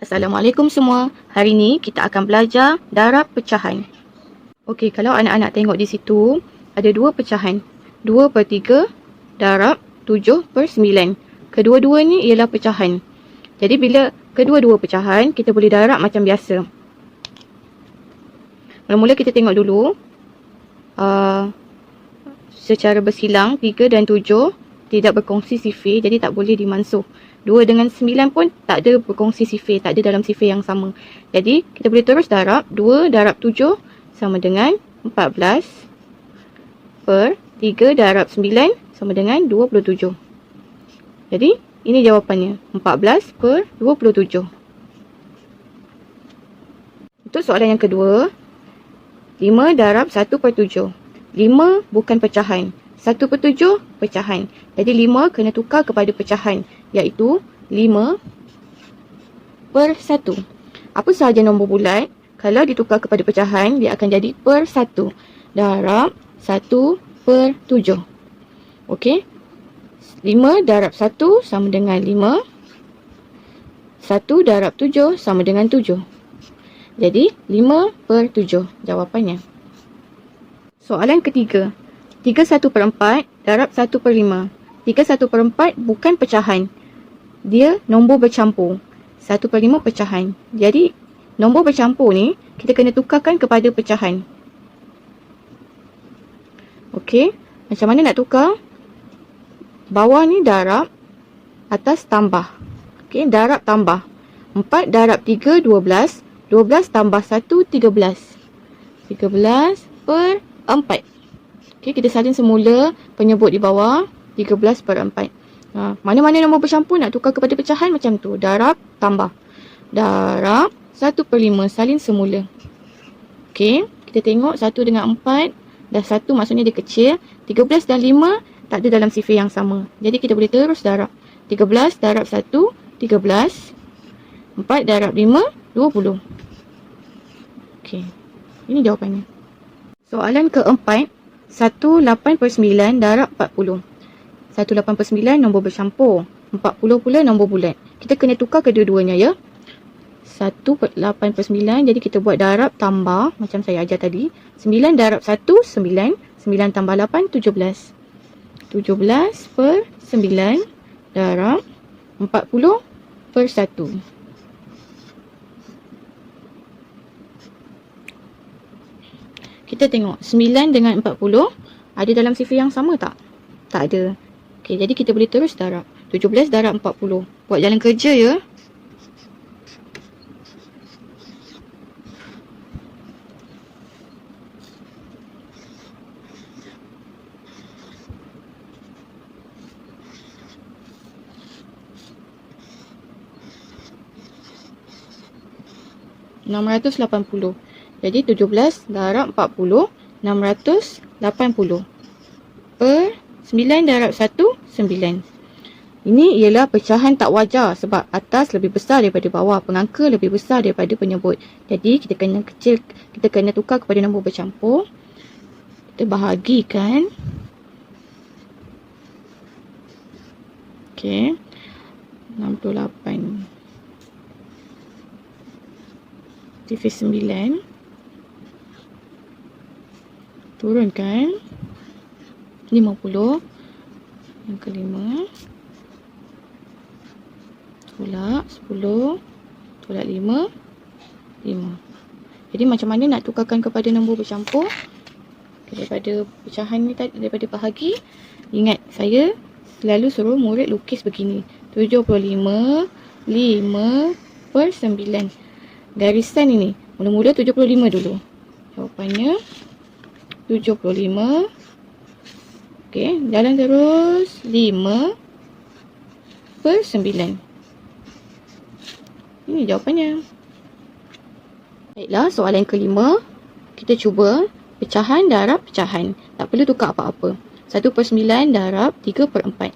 Assalamualaikum semua. Hari ni kita akan belajar darab pecahan. Okey, kalau anak-anak tengok di situ, ada dua pecahan. 2/3 darab 7/9. Kedua-dua ni ialah pecahan. Jadi bila kedua-dua pecahan, kita boleh darab macam biasa. Mula-mula kita tengok dulu. Secara bersilang, 3 dan 7 tidak berkongsi sifir, jadi tak boleh dimansuh. 2 dengan 9 pun tak ada berkongsi sifir, tak ada dalam sifir yang sama. Jadi kita boleh terus darab. 2 darab 7 sama dengan 14 per 3 darab 9 sama dengan 27. Jadi ini jawapannya, 14 per 27. Untuk soalan yang kedua, 5 darab 1/7. 5 bukan pecahan. 1/7 pecahan. Jadi 5 kena tukar kepada pecahan, iaitu 5/1. Apa sahaja nombor bulat, kalau ditukar kepada pecahan, dia akan jadi per 1. Darab 1/7. Okey. 5 darab 1 sama dengan 5. 1 darab 7 sama dengan 7. Jadi 5/7 jawapannya. Soalan ketiga. 3/1/4 darab 1/5. 3/1/4 bukan pecahan. Dia nombor bercampur. 1/5 pecahan. Jadi nombor bercampur ni kita kena tukarkan kepada pecahan. Okey, macam mana nak tukar? Bawah ni darab, atas tambah. Okey, darab tambah. 4 darab 3 12. 12 tambah 1 13. 13/4. Okey, kita salin semula penyebut di bawah. 13/4. Mana-mana nombor bercampur nak tukar kepada pecahan macam tu. Darab, tambah. Darab 1/5. Salin semula. Okey, kita tengok 1 dengan 4. Dah 1 maksudnya dia kecil. 13 dan 5 tak ada dalam sifir yang sama. Jadi kita boleh terus darab. 13 darab 1, 13. 4 darab 5, 20. Okey, ini jawapannya. Soalan keempat, 18/9 darab 40. 18/9 nombor bercampur. 40 pula nombor bulat. Kita kena tukar kedua-duanya ya. 18/9, jadi kita buat darab tambah macam saya ajar tadi. 9 darab 1, 9. 9 tambah 8, 17. 17/9 darab 40/1. Kita tengok 9 dengan 40 ada dalam sifir yang sama tak? Tak ada. Okey, jadi kita boleh terus darab. 17 darab 40. Buat jalan kerja ya. (680). Jadi 17 darab 40, 680. Per 9 darab 1, 9. Ini ialah pecahan tak wajar sebab atas lebih besar daripada bawah, pengangka lebih besar daripada penyebut. Jadi kita kena tukar kepada nombor bercampur. Kita bahagikan. Okey. 68. Sifir 9. Turunkan 50. Yang kelima. Tolak 10. Tolak 5. 5. Jadi macam mana nak tukarkan kepada nombor bercampur? Daripada pecahan ni tadi, daripada bahagi. Ingat, saya selalu suruh murid lukis begini. 75, 5/9. Garisan ini. Mula-mula 75 dulu. Jawapannya 75. Okey, jalan terus 5/9. Ini jawapannya. Baiklah, soalan kelima. Kita cuba pecahan darab pecahan. Tak perlu tukar apa-apa. 1/9 darab 3/4.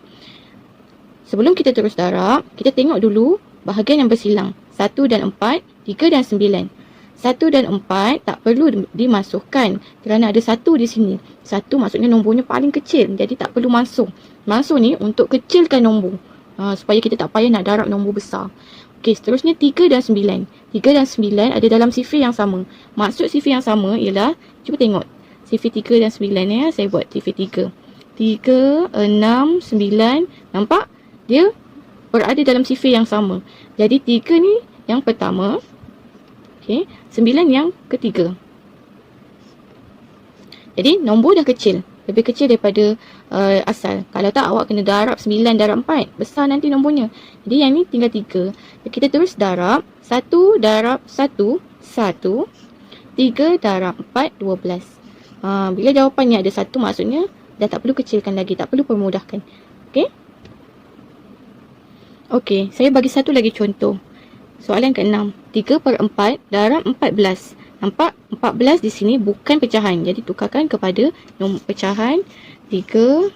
Sebelum kita terus darab, kita tengok dulu bahagian yang bersilang. 1 dan 4, 3 dan 9. 1 dan 4 tak perlu dimasukkan kerana ada 1 di sini. 1 maksudnya nombornya paling kecil. Jadi tak perlu masuk. Masuk ni untuk kecilkan nombor. Supaya kita tak payah nak darab nombor besar. Okey, seterusnya 3 dan 9. 3 dan 9 ada dalam sifir yang sama. Maksud sifir yang sama ialah, cuba tengok. Sifir 3 dan 9 ya, saya buat sifir 3. 3, 6, 9. Nampak? Dia berada dalam sifir yang sama. Jadi 3 ni yang pertama. Okey, 9 yang ketiga. Jadi nombor dah kecil. Lebih kecil daripada asal. Kalau tak, awak kena darab 9 darab 4. Besar nanti nombornya. Jadi yang ni tinggal 3. Kita terus darab. 1 darab 1, 1. 3 darab 4, 12. Bila jawapannya ada 1, maksudnya dah tak perlu kecilkan lagi. Tak perlu permudahkan. Okey? Okey, saya bagi satu lagi contoh. Soalan ke-6. 3 per 4 darab 14. Nampak? 14 di sini bukan pecahan. Jadi tukarkan kepada nombor pecahan. 3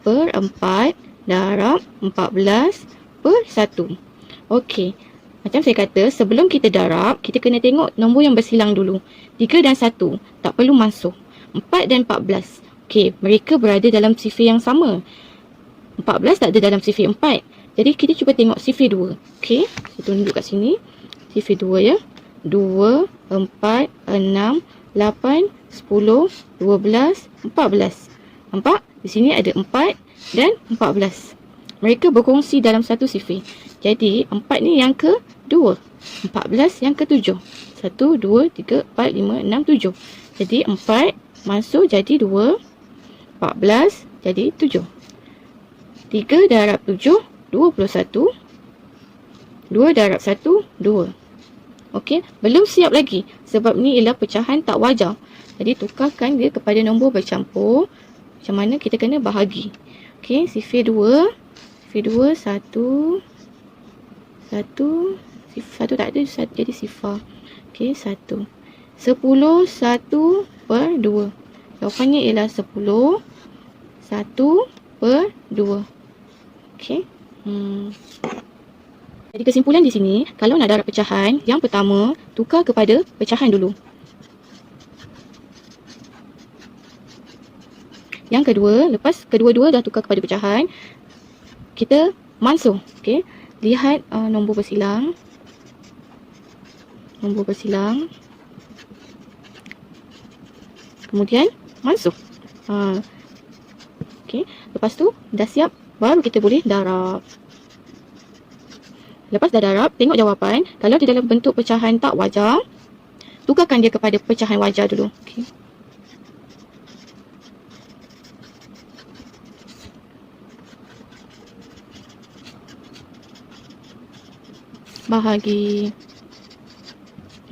per 4 darab 14 per 1. Okey. Macam saya kata, sebelum kita darab, kita kena tengok nombor yang bersilang dulu. 3 dan 1. Tak perlu masuk. 4 dan 14. Okey, mereka berada dalam sifir yang sama. 14 tak ada dalam sifir 4. Jadi kita cuba tengok sifir 2. Okey, saya tunjuk kat sini. Sifir 2 ya. 2, 4, 6, 8, 10, 12, 14. Nampak? Di sini ada 4 dan 14. Mereka berkongsi dalam satu sifir. Jadi 4 ni yang ke-2. 14 yang ke-7. 1, 2, 3, 4, 5, 6, 7. Jadi 4 masuk jadi 2. 14 jadi 7. 3 darab 7, 21. 2 darab 1, 2. Okey, belum siap lagi. Sebab ni ialah pecahan tak wajar. Jadi tukarkan dia kepada nombor bercampur. Macam mana kita kena bahagi. Okey, sifir 2. Sifir 2, 1. 1. Sifir 1 tak ada, jadi sifar. Okey, 1. 10, 1 per 2. Jawapannya ialah 10. 1 per 2. Okey. Jadi kesimpulan di sini, kalau nak darab pecahan, yang pertama, tukar kepada pecahan dulu. Yang kedua, lepas kedua-dua dah tukar kepada pecahan, kita mansuh. Okey, lihat nombor bersilang. Nombor bersilang. Kemudian mansuh. Okey, lepas tu dah siap, baru kita boleh darab. Lepas dah darab, tengok jawapan. Kalau di dalam bentuk pecahan tak wajar, tukarkan dia kepada pecahan wajar dulu. Okay. Bahagi.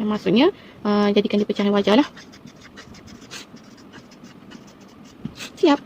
Yang maksudnya, jadikan dia pecahan wajar lah. Siap.